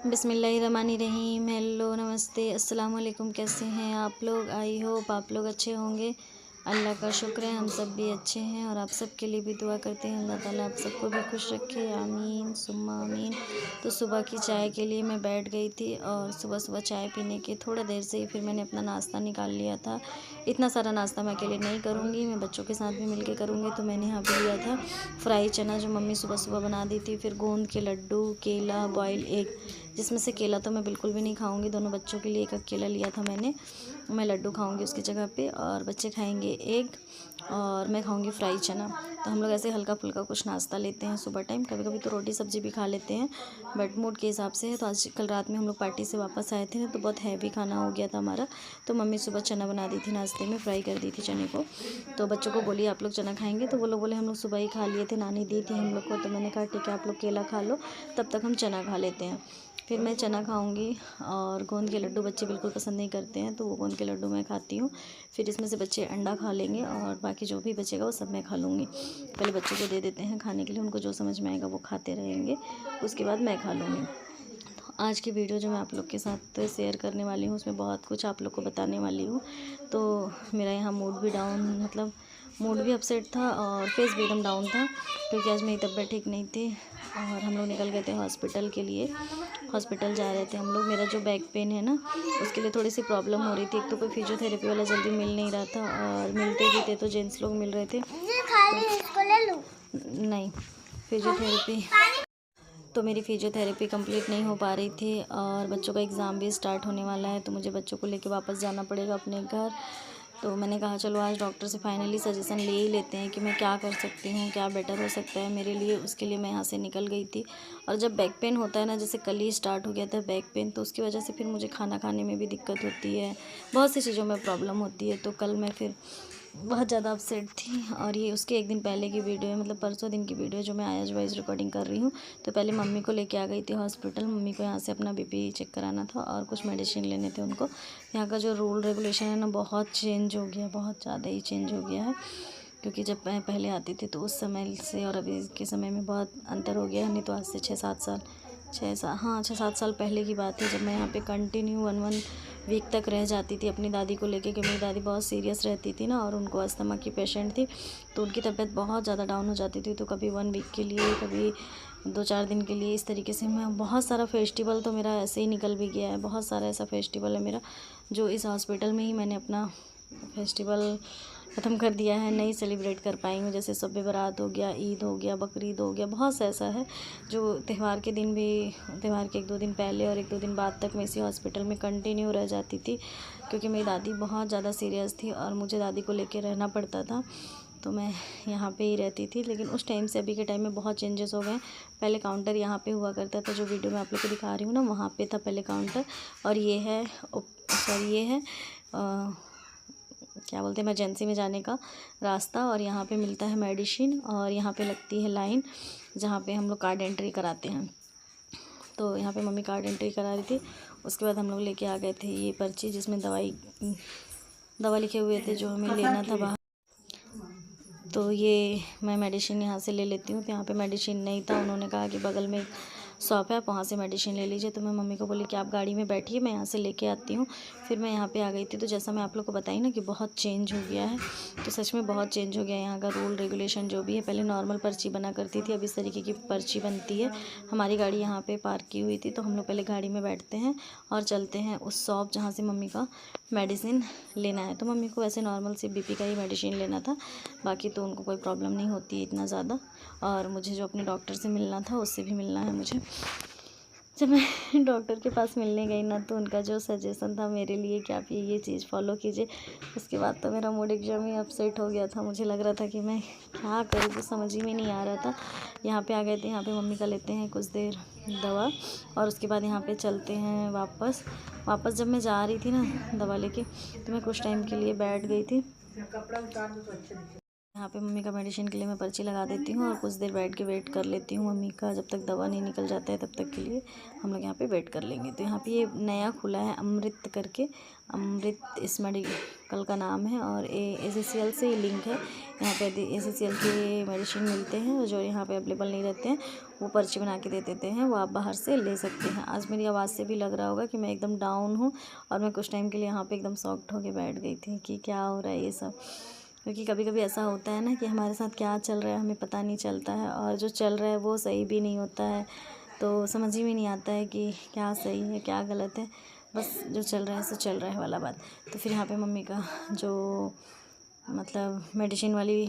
बिस्मिल्लाहिर्रहमानिर्रहीम। हेलो, नमस्ते, अस्सलाम वालेकुम। कैसे हैं आप लोग? आई होप आप लोग अच्छे होंगे। अल्लाह का शुक्र है हम सब भी अच्छे हैं और आप सब के लिए भी दुआ करते हैं अल्लाह ताला आप सबको भी खुश रखे, आमीन सुम्मा आमीन। तो सुबह की चाय के लिए मैं बैठ गई थी और सुबह सुबह चाय पीने के थोड़ा देर से ही फिर मैंने अपना नाश्ता निकाल लिया था। इतना सारा नाश्ता मैं अकेले नहीं करूँगी, मैं बच्चों के साथ भी मिलके करूँगी। तो मैंने यहाँ पे लिया था फ्राई चना जो मम्मी सुबह सुबह बना दी थी, फिर गोंद के लड्डू, केला, बॉयल एग, जिसमें से केला तो मैं बिल्कुल भी नहीं खाऊंगी। दोनों बच्चों के लिए एक केला लिया था मैंने, मैं लड्डू खाऊंगी उसकी जगह पे और बच्चे खाएंगे एग और मैं खाऊंगी फ्राई चना। तो हम लोग ऐसे हल्का फुल्का कुछ नाश्ता लेते हैं सुबह टाइम। कभी कभी तो रोटी सब्जी भी खा लेते हैं, बट मूड के हिसाब से है। तो आज कल रात में हम लोग पार्टी से वापस आए थे ना, तो बहुत हैवी खाना हो गया था हमारा। तो मम्मी सुबह चना बना दी थी नाश्ते में, फ्राई कर दी थी चने को। तो बच्चों को बोली आप लोग चना खाएंगे, तो वो लोग बोले हम लोग सुबह ही खा लिए थे, नानी दी थी हम लोग को। तो मैंने कहा ठीक है आप लोग केला खा लो, तब तक हम चना खा लेते हैं। फिर मैं चना खाऊंगी और गोंद के लड्डू बच्चे बिल्कुल पसंद नहीं करते हैं, तो वो गोंद के लड्डू मैं खाती हूँ। फिर इसमें से बच्चे अंडा खा लेंगे और बाकी जो भी बचेगा वो सब मैं खा लूँगी। पहले बच्चों को दे देते हैं खाने के लिए, उनको जो समझ में आएगा वो खाते रहेंगे, उसके बाद मैं खा लूँगी। तो आज की वीडियो जो मैं आप लोग के साथ शेयर करने वाली हूँ उसमें बहुत कुछ आप लोग को बताने वाली हूँ। तो मेरा यहाँ मूड भी डाउन, मतलब मूड भी अपसेट था और फेस भी एकदम डाउन था, क्योंकि आज मेरी तबीयत ठीक नहीं थी और हम लोग निकल गए थे हॉस्पिटल के लिए। हॉस्पिटल जा रहे थे हम लोग। मेरा जो बैक पेन है ना, उसके लिए थोड़ी सी प्रॉब्लम हो रही थी। एक तो कोई फिजियोथेरेपी वाला जल्दी मिल नहीं रहा था और मिलते भी थे तो जेंट्स लोग मिल रहे थे, तो नहीं फिजियोथेरेपी, तो मेरी फिजियोथेरेपी कंप्लीट नहीं हो पा रही थी और बच्चों का एग्ज़ाम भी स्टार्ट होने वाला है, तो मुझे बच्चों को लेके वापस जाना पड़ेगा अपने घर। तो मैंने कहा चलो आज डॉक्टर से फाइनली सजेशन ले ही लेते हैं कि मैं क्या कर सकती हूँ, क्या बेटर हो सकता है मेरे लिए। उसके लिए मैं यहाँ से निकल गई थी। और जब बैक पेन होता है ना, जैसे कल ही स्टार्ट हो गया था बैक पेन, तो उसकी वजह से फिर मुझे खाना खाने में भी दिक्कत होती है, बहुत सी चीज़ों में प्रॉब्लम होती है। तो कल मैं फिर बहुत ज़्यादा अपसेट थी और ये उसके एक दिन पहले की वीडियो है, मतलब परसों दिन की वीडियो जो मैं आज वाइज रिकॉर्डिंग कर रही हूँ। तो पहले मम्मी को लेके आ गई थी हॉस्पिटल। मम्मी को यहाँ से अपना बीपी चेक कराना था और कुछ मेडिसिन लेने थे उनको। यहाँ का जो रूल रेगुलेशन है ना, बहुत चेंज हो गया, बहुत ज़्यादा ही चेंज हो गया है। क्योंकि जब मैं पहले आती थी तो उस समय से और अभी के समय में बहुत अंतर हो गया है। नहीं तो आज से 6-7 साल पहले की बात है, जब मैं यहाँ पे कंटिन्यू 1 वीक तक रह जाती थी अपनी दादी को लेके, क्योंकि मेरी दादी बहुत सीरियस रहती थी ना और उनको अस्थमा की पेशेंट थी, तो उनकी तबीयत बहुत ज़्यादा डाउन हो जाती थी। तो कभी 1 वीक के लिए, कभी 2-4 दिन के लिए, इस तरीके से मैं बहुत सारा फेस्टिवल तो मेरा ऐसे ही निकल भी गया है। बहुत सारा ऐसा फेस्टिवल है मेरा जो इस हॉस्पिटल में ही मैंने अपना फेस्टिवल ख़त्म कर दिया है, नहीं सेलिब्रेट कर पाई हूँ। जैसे शब बारात हो गया, ईद हो गया, बकरीद हो गया, बहुत सा ऐसा है जो त्यौहार के दिन भी, त्यौहार के 1-2 दिन पहले और 1-2 दिन बाद तक मैं इसी हॉस्पिटल में कंटिन्यू रह जाती थी, क्योंकि मेरी दादी बहुत ज़्यादा सीरियस थी और मुझे दादी को लेके रहना पड़ता था। तो मैं यहाँ पे ही रहती थी। लेकिन उस टाइम से अभी के टाइम में बहुत चेंजेस हो गए। पहले काउंटर यहाँ पे हुआ करता था, जो वीडियो मैं आप लोग को दिखा रही हूँ ना, वहाँ पे था पहले काउंटर। और ये है सॉरी ये है क्या बोलते हैं, इमरजेंसी में जाने का रास्ता। और यहाँ पे मिलता है मेडिसिन और यहाँ पे लगती है लाइन, जहाँ पे हम लोग कार्ड एंट्री कराते हैं। तो यहाँ पे मम्मी कार्ड एंट्री करा रही थी। उसके बाद हम लोग लेके आ गए थे ये पर्ची, जिसमें दवा लिखे हुए थे जो हमें लेना था बाहर। तो ये मैं मेडिसिन यहाँ से ले लेती हूँ। तो यहाँ पे मेडिसिन नहीं था, उन्होंने कहा कि बगल में शॉप है, आप वहाँ से मेडिसिन ले लीजिए। तो मैं मम्मी को बोली कि आप गाड़ी में बैठिए, मैं यहाँ से लेके आती हूँ। फिर मैं यहाँ पे आ गई थी। तो जैसा मैं आप लोग को बताई ना कि बहुत चेंज हो गया है, तो सच में बहुत चेंज हो गया है यहाँ का रूल रेगुलेशन जो भी है। पहले नॉर्मल पर्ची बना करती थी, अब इस तरीके की पर्ची बनती है। हमारी गाड़ी यहाँ पर पार्क की हुई थी, तो हम लोग पहले गाड़ी में बैठते हैं और चलते हैं उस शॉप जहाँ से मम्मी का मेडिसिन लेना है। तो मम्मी को वैसे नॉर्मल से बीपी का ही मेडिसिन लेना था, बाकी तो उनको कोई प्रॉब्लम नहीं होती है इतना ज़्यादा। और मुझे जो अपने डॉक्टर से मिलना था उससे भी मिलना है मुझे। जब मैं डॉक्टर के पास मिलने गई ना, तो उनका जो सजेशन था मेरे लिए कि आप ये चीज़ फॉलो कीजिए, उसके बाद तो मेरा मूड एकदम ही अपसेट हो गया था। मुझे लग रहा था कि मैं क्या करूँ, तो समझ ही में नहीं आ रहा था। यहाँ पे आ गए थे, यहाँ पे मम्मी का लेते हैं कुछ देर दवा और उसके बाद यहाँ पे चलते हैं वापस। जब मैं जा रही थी ना दवा लेके, तो मैं कुछ टाइम के लिए बैठ गई थी। यहाँ पे मम्मी का मेडिसिन के लिए मैं पर्ची लगा देती हूँ और कुछ देर बैठ के वेट कर लेती हूँ मम्मी का। जब तक दवा नहीं निकल जाता है तब तक के लिए हम लोग यहाँ पे वेट कर लेंगे। तो यहाँ पे ये नया खुला है अमृत करके, अमृत इस मेडिकल का नाम है और ACCL से लिंक है। यहाँ पे ACCL के मेडिसिन मिलते हैं और जो यहाँ पे अवेलेबल नहीं रहते हैं वो पर्ची बना के दे देते हैं, वो आप बाहर से ले सकते हैं। आज मेरी आवाज़ से भी लग रहा होगा कि मैं एकदम डाउन हूँ और मैं कुछ टाइम के लिए यहाँ पर एकदम शॉक्ड होकर बैठ गई थी कि क्या हो रहा है ये सब। क्योंकि कभी कभी ऐसा होता है ना कि हमारे साथ क्या चल रहा है हमें पता नहीं चलता है, और जो चल रहा है वो सही भी नहीं होता है, तो समझ ही में नहीं आता है कि क्या सही है क्या गलत है। बस जो चल रहा है सो चल रहा है वाला बात। तो फिर यहाँ पे मम्मी का जो मतलब मेडिसिन वाली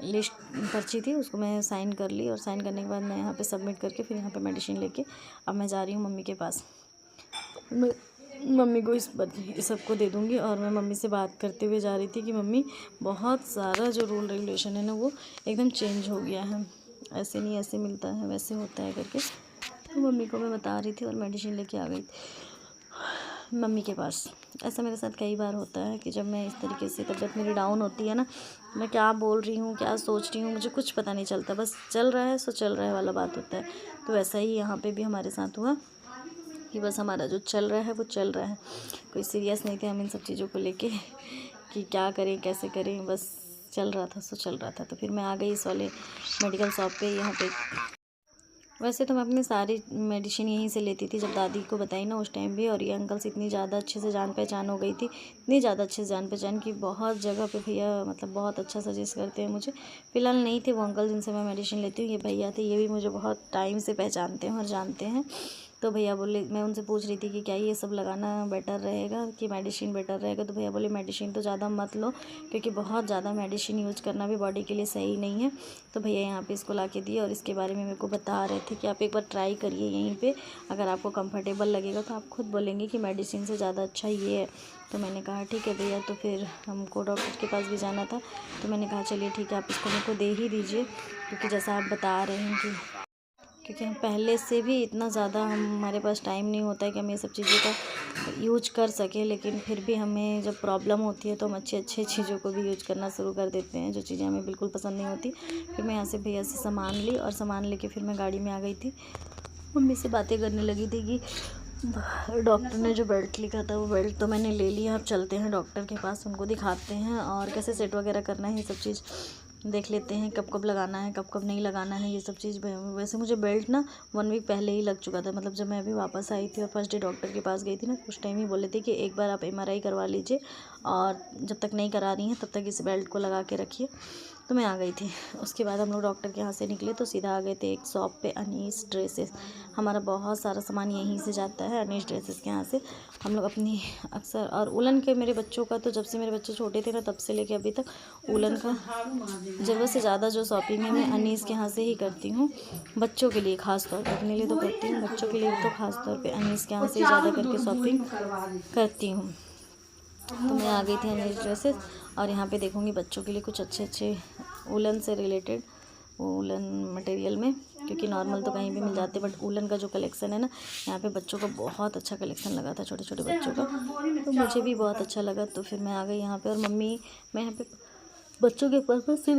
लिस्ट पर्ची थी उसको मैं साइन कर ली, और साइन करने के बाद मैं यहाँ पे सबमिट करके फिर यहाँ पे मेडिसिन लेके अब मैं जा रही हूँ मम्मी के पास। मैं मम्मी को इस सबको दे दूँगी। और मैं मम्मी से बात करते हुए जा रही थी कि मम्मी बहुत सारा जो रूल रेगुलेशन है ना वो एकदम चेंज हो गया है, ऐसे नहीं ऐसे मिलता है वैसे होता है करके। तो मम्मी को मैं बता रही थी और मेडिसिन लेके आ गई थी मम्मी के पास। ऐसा मेरे साथ कई बार होता है कि जब मैं इस तरीके से तबीयत मेरी डाउन होती है ना, मैं क्या बोल रही हूँ क्या सोच रही हूँ मुझे कुछ पता नहीं चलता, बस चल रहा है सो चल रहा है वाला बात होता है। तो वैसा ही यहाँ पे भी हमारे साथ हुआ कि बस हमारा जो चल रहा है वो चल रहा है। कोई सीरियस नहीं थे हम इन सब चीज़ों को लेके कि क्या करें कैसे करें, बस चल रहा था सो चल रहा था। तो फिर मैं आ गई इस वाले मेडिकल शॉप पे। यहाँ पे वैसे तो मैं अपनी सारी मेडिसिन यहीं से लेती थी, जब दादी को बताई ना उस टाइम भी। और ये अंकल से इतनी ज़्यादा अच्छे से जान पहचान हो गई थी, इतनी ज़्यादा अच्छे से जान पहचान की बहुत जगह पे भैया मतलब बहुत अच्छा सजेस्ट करते हैं मुझे। फ़िलहाल नहीं थे वो अंकल जिनसे मैं मेडिसिन लेती हूँ, ये भैया थे, ये भी मुझे बहुत टाइम से पहचानते हैं और जानते हैं। तो भैया बोले, मैं उनसे पूछ रही थी कि क्या ये सब लगाना बेटर रहेगा कि मेडिसिन बेटर रहेगा। तो भैया बोले मेडिसिन तो ज़्यादा मत लो, क्योंकि बहुत ज़्यादा मेडिसिन यूज़ करना भी बॉडी के लिए सही नहीं है। तो भैया यहाँ पे इसको ला के दिए और इसके बारे में मेरे को बता रहे थे कि आप एक बार ट्राई करिए यहीं पे, अगर आपको कंफर्टेबल लगेगा तो आप खुद बोलेंगे कि मेडिसिन से ज़्यादा अच्छा ये है। तो मैंने कहा ठीक है भैया। तो फिर हमको डॉक्टर के पास भी जाना था, तो मैंने कहा चलिए ठीक है आप इसको मेरे को दे ही दीजिए, क्योंकि जैसा आप बता रहे हैं कि क्योंकि हम पहले से भी इतना ज़्यादा हमारे पास टाइम नहीं होता है कि हम ये सब चीज़ों का यूज कर सकें, लेकिन फिर भी हमें जब प्रॉब्लम होती है तो हम अच्छे अच्छे चीज़ों को भी यूज करना शुरू कर देते हैं, जो चीज़ें हमें बिल्कुल पसंद नहीं होती। फिर मैं यहाँ से भैया से सामान ली और सामान लेके फिर मैं गाड़ी में आ गई थी। मम्मी से बातें करने लगी थी कि डॉक्टर ने जो बेल्ट लिखा था वो बेल्ट तो मैंने ले लिया, अब चलते हैं डॉक्टर के पास, उनको दिखाते हैं और कैसे सेट वगैरह करना है ये सब चीज़ देख लेते हैं, कब कब लगाना है कब कब नहीं लगाना है ये सब चीज़। वैसे मुझे बेल्ट ना 1 वीक पहले ही लग चुका था, मतलब जब मैं अभी वापस आई थी और फर्स्ट डे डॉक्टर के पास गई थी ना, उस टाइम ही बोले थे कि एक बार आप MRI करवा लीजिए और जब तक नहीं करा रही हैं तब तक इस बेल्ट को लगा के रखिए। तो मैं आ गई थी। उसके बाद हम लोग डॉक्टर के यहाँ से निकले तो सीधा आ गए थे एक शॉप पे, अनीस ड्रेसेस। हमारा बहुत सारा सामान यहीं से जाता है अनीस ड्रेसेस के यहाँ से। हम लोग अपनी अक्सर और उलन के, मेरे बच्चों का तो जब से मेरे बच्चे छोटे थे ना तब से लेके अभी तक उलन का ज़रूरत से ज़्यादा जो शॉपिंग है मैं अनीस के यहाँ से ही करती हूँ। बच्चों के लिए ख़ास तौर पर, अपने लिए तो करती हूँ, बच्चों के लिए तो ख़ास तौर पर अनीस के यहाँ से ही ज़्यादा करके शॉपिंग करती हूँ। तो मैं आ गई थी अनीस ड्रेसेस और यहाँ पे देखूँगी बच्चों के लिए कुछ अच्छे अच्छे उलन से रिलेटेड, उलन मटेरियल में, क्योंकि नॉर्मल तो कहीं भी मिल जाते हैं, बट उलन का जो कलेक्शन है ना यहाँ पे बच्चों का बहुत अच्छा कलेक्शन लगा था, छोटे छोटे बच्चों का, तो मुझे भी बहुत अच्छा लगा। तो फिर मैं आ गई यहाँ पे। और मम्मी, मैं यहाँ पे बच्चों के पर्पज़ से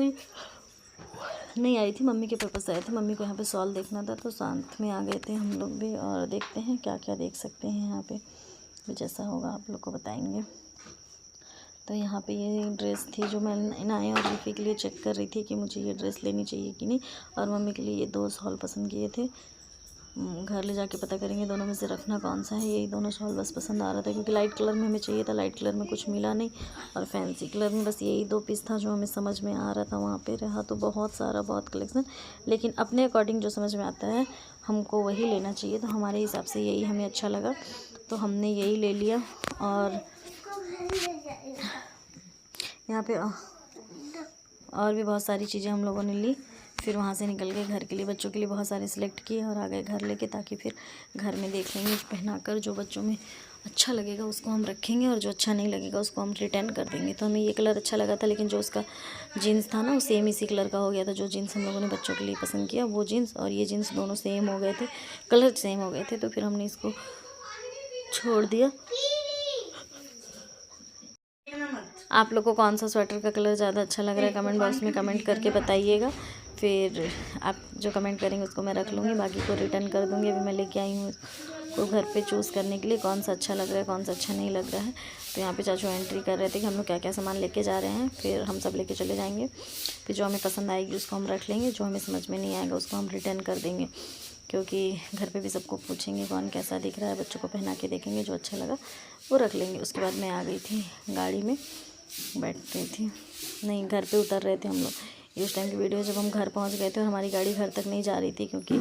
नहीं आई थी, मम्मी के पर्पज़ से आई थी। मम्मी को यहाँ पे शॉल देखना था तो साथ में आ गए थे हम लोग भी, और देखते हैं क्या क्या देख सकते हैं यहाँ पे, जैसा होगा आप लोग को बताएंगे। तो यहाँ पे ये ड्रेस थी जो मैं इनाया और रिफ़ी के लिए चेक कर रही थी कि मुझे ये ड्रेस लेनी चाहिए कि नहीं, और मम्मी के लिए ये 2 शॉल पसंद किए थे। घर ले जाके पता करेंगे दोनों में से रखना कौन सा है। यही दोनों शॉल बस पसंद आ रहा था, क्योंकि लाइट कलर में हमें चाहिए था, लाइट कलर में कुछ मिला नहीं, और फैंसी कलर में बस यही 2 पीस था जो हमें समझ में आ रहा था। वहाँ पे रहा तो बहुत सारा, बहुत कलेक्शन, लेकिन अपने अकॉर्डिंग जो समझ में आता है हमको वही लेना चाहिए। तो हमारे हिसाब से यही हमें अच्छा लगा तो हमने यही ले लिया। और यहाँ पे और भी बहुत सारी चीज़ें हम लोगों ने ली। फिर वहाँ से निकल गए घर के लिए, बच्चों के लिए बहुत सारे सिलेक्ट किए और आ गए घर लेके, ताकि फिर घर में देख लेंगे पहनाकर, जो बच्चों में अच्छा लगेगा उसको हम रखेंगे और जो अच्छा नहीं लगेगा उसको हम रिटर्न कर देंगे। तो हमें ये कलर अच्छा लगा था, लेकिन जो उसका जीन्स था ना वो सेम इसी कलर का हो गया था। जो जीन्स हम लोगों ने बच्चों के लिए पसंद किया वो जीन्स और ये जीन्स दोनों सेम हो गए थे, कलर सेम हो गए थे, तो फिर हमने इसको छोड़ दिया। आप लोग को कौन सा स्वेटर का कलर ज़्यादा अच्छा लग रहा है कमेंट बॉक्स में कमेंट करके बताइएगा। फिर आप जो कमेंट करेंगे उसको मैं रख लूँगी, बाकी को रिटर्न कर दूँगी। अभी मैं लेके आई हूँ को घर पे चूज़ करने के लिए कौन सा अच्छा लग रहा है कौन सा अच्छा नहीं लग रहा है। तो यहाँ पे चाचू एंट्री कर रहे थे कि हम लोग क्या क्या सामान लेके जा रहे हैं, फिर हम सब लेके चले जाएंगे। फिर जो हमें पसंद आएगी उसको हम रख लेंगे, जो हमें समझ में नहीं आएगा उसको हम रिटर्न कर देंगे, क्योंकि घर पे भी सबको पूछेंगे कौन कैसा दिख रहा है, बच्चों को पहना के देखेंगे, जो अच्छा लगा वो रख लेंगे। उसके बाद मैं आ गई थी गाड़ी में, बैठ रही थी, नहीं घर पे उतर रहे थे हम लोग। उस टाइम की वीडियो जब हम घर पहुंच गए थे और हमारी गाड़ी घर तक नहीं जा रही थी, क्योंकि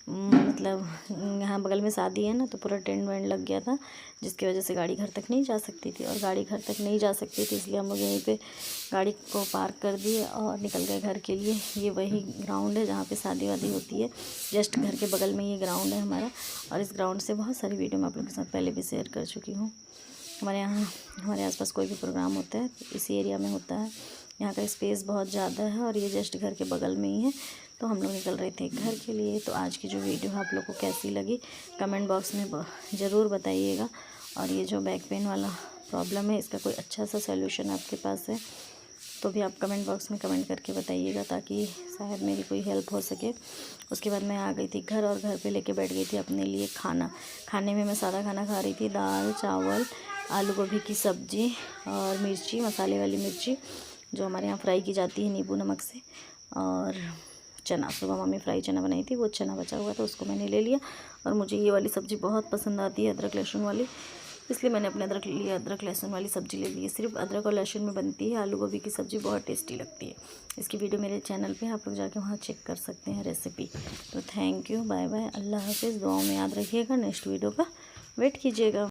मतलब यहाँ बगल में शादी है ना, तो पूरा टेंट वेंट लग गया था, जिसकी वजह से गाड़ी घर तक नहीं जा सकती थी। और गाड़ी घर तक नहीं जा सकती थी इसलिए हम लोग यहीं पे गाड़ी को पार्क कर दिए और निकल गए घर के लिए। ये वही ग्राउंड है जहाँ पे शादी वादी होती है, जस्ट घर के बगल में ये ग्राउंड है हमारा। और इस ग्राउंड से बहुत सारी वीडियो मैं आप लोगों के साथ पहले भी शेयर कर चुकी हूँ। हमारे यहाँ हमारे आसपास कोई भी प्रोग्राम होता है तो इसी एरिया में होता है। यहाँ का स्पेस बहुत ज़्यादा है और ये जस्ट घर के बगल में ही है। तो हम लोग निकल रहे थे घर के लिए। तो आज की जो वीडियो है आप लोग को कैसी लगी कमेंट बॉक्स में ज़रूर बताइएगा। और ये जो बैक पेन वाला प्रॉब्लम है इसका कोई अच्छा सा सॉल्यूशन आपके पास है तो भी आप कमेंट बॉक्स में कमेंट करके बताइएगा, ताकि शायद मेरी कोई हेल्प हो सके। उसके बाद मैं आ गई थी घर और घर पे लेके बैठ गई थी अपने लिए खाना। खाने में मैं सादा खाना खा रही थी, दाल चावल आलू गोभी की सब्ज़ी और मिर्ची, मसाले वाली मिर्ची जो हमारे यहाँ फ्राई की जाती है नींबू नमक से, और चना। सुबह मम्मी फ्राई चना बनाई थी, वो चना बचा हुआ था उसको मैंने ले लिया। और मुझे ये वाली सब्ज़ी बहुत पसंद आती है अदरक लहसुन वाली, इसलिए मैंने अपने अदरक लहसुन वाली सब्ज़ी ले ली है। सिर्फ अदरक और लहसुन में बनती है आलू गोभी की सब्ज़ी, बहुत टेस्टी लगती है। इसकी वीडियो मेरे चैनल पे आप लोग जाके वहाँ चेक कर सकते हैं रेसिपी। तो थैंक यू, बाय बाय, अल्लाह हाफिज़। दुआओं में याद रखिएगा, नेक्स्ट वीडियो का वेट कीजिएगा।